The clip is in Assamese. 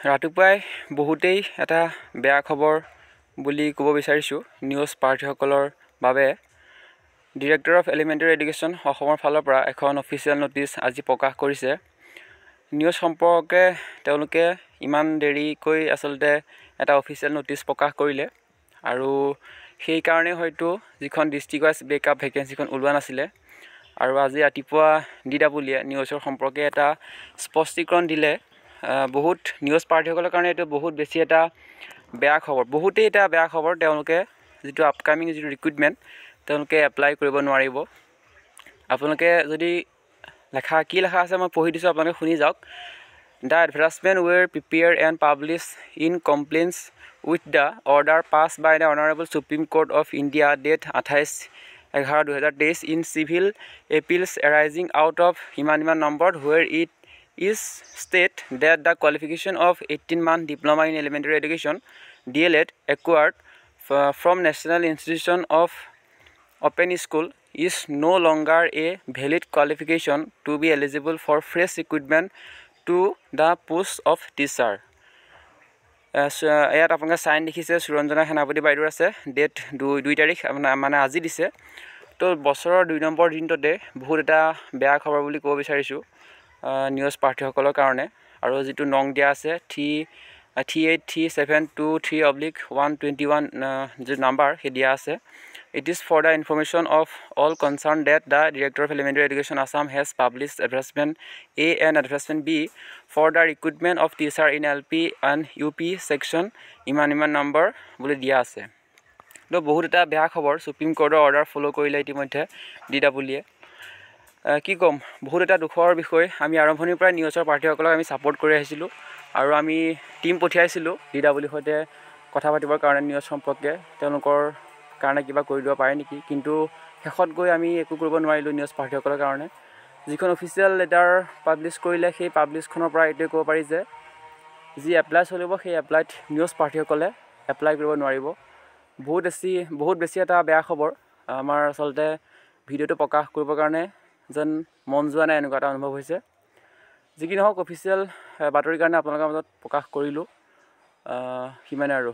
ৰাতিপুৱাই বহুতেই এটা বেয়া খবৰ বুলি ক'ব বিচাৰিছোঁ নিউজ প্ৰাৰ্থীসকলৰ বাবে। ডিৰেক্টৰ অফ এলিমেণ্টাৰী এডুকেশ্যন অসমৰ ফালৰ পৰা এখন অফিচিয়েল ন'টিচ আজি প্ৰকাশ কৰিছে। নিউজ সম্পৰ্কে তেওঁলোকে ইমান দেৰিকৈ আচলতে এটা অফিচিয়েল ন'টিচ প্ৰকাশ কৰিলে আৰু সেইকাৰণে হয়তো যিখন ডিষ্ট্ৰিক্ট ৱাইজ বেকআপ ভেকেঞ্চিখন ওলোৱা নাছিলে আৰু আজি ৰাতিপুৱা DWয়ে নিউজৰ সম্পৰ্কে এটা স্পষ্টীকৰণ দিলে। বহুত নিউজ প্ৰাৰ্থীসকলৰ কাৰণে এইটো বহুত বেছি এটা বেয়া খবৰ, বহুতেই এটা বেয়া খবৰ। তেওঁলোকে যিটো আপকামিং যিটো ৰিক্ৰুইটমেণ্ট তেওঁলোকে এপ্লাই কৰিব নোৱাৰিব। আপোনালোকে যদি কি লেখা আছে মই পঢ়ি দিছোঁ, আপোনালোকে শুনি যাওক। The advertisement were prepared and publish in compliance with the order pass by the honourable Supreme Court of India date 28/11/2023 in civil appeals arising out of ইমান number were it is state that the qualification of 18-month diploma in elementary education DLED acquired from National Institution of Open School is no longer a valid qualification to be eligible for fresh recruitment to the post of teacher. ইয়াত আপোনালোকে চাইন দেখিছে, সুৰঞ্জনা সেনাপতি বাইদেউৰ আছে, ডেট 2 তাৰিখ মানে আজি দিছে। তো বছৰৰ 2 নম্বৰ দিনটোতে বহুত এটা বেয়া খবৰ বুলি ক'ব বিচাৰিছোঁ নিউজ প্ৰাৰ্থীসকলৰ কাৰণে। আৰু যিটো নং দিয়া আছে 383723/121 যিটো নাম্বাৰ সেই দিয়া আছে, it is for the information of all concern that the director of elementary education Assam has publish advertisement A and advertisement B for the recruitment of teacher in LP and UP section ইমান নম্বৰ বুলি দিয়া আছে। তো বহুত এটা বেয়া খবৰ, সুপ্ৰিম কোৰ্টৰ অৰ্ডাৰ ফ'ল' কৰিলে ইতিমধ্যে DWয়ে। কি ক'ম, বহুত এটা দুখৰ বিষয়। আমি আৰম্ভণিৰ পৰাই নিউজৰ প্ৰাৰ্থীসকলক আমি ছাপোৰ্ট কৰি আহিছিলোঁ আৰু আমি টীম পঠিয়াইছিলোঁ DWৰ সৈতে কথা পাতিবৰ কাৰণে নিউজ সম্পৰ্কে, তেওঁলোকৰ কাৰণে কিবা কৰি দিব পাৰে নেকি। কিন্তু শেষত গৈ আমি একো কৰিব নোৱাৰিলোঁ নিউজ প্ৰাৰ্থীসকলৰ কাৰণে। যিখন অফিচিয়েল লেটাৰ পাব্লিছ কৰিলে সেই পাব্লিছখনৰ পৰা এইটোৱে ক'ব পাৰি যে যি এপ্লাই চলিব সেই এপ্লাইত নিউজ প্ৰাৰ্থীসকলে এপ্লাই কৰিব নোৱাৰিব। বহুত বেছি এটা বেয়া খবৰ। আমাৰ আচলতে ভিডিঅ'টো প্ৰকাশ কৰিবৰ কাৰণে যেন মন যোৱা নাই, এনেকুৱা এটা অনুভৱ হৈছে। যি কি নহওক, অফিচিয়েল বাতৰিৰ কাৰণে আপোনালোকৰ মাজত প্ৰকাশ কৰিলোঁ, সিমানে আৰু।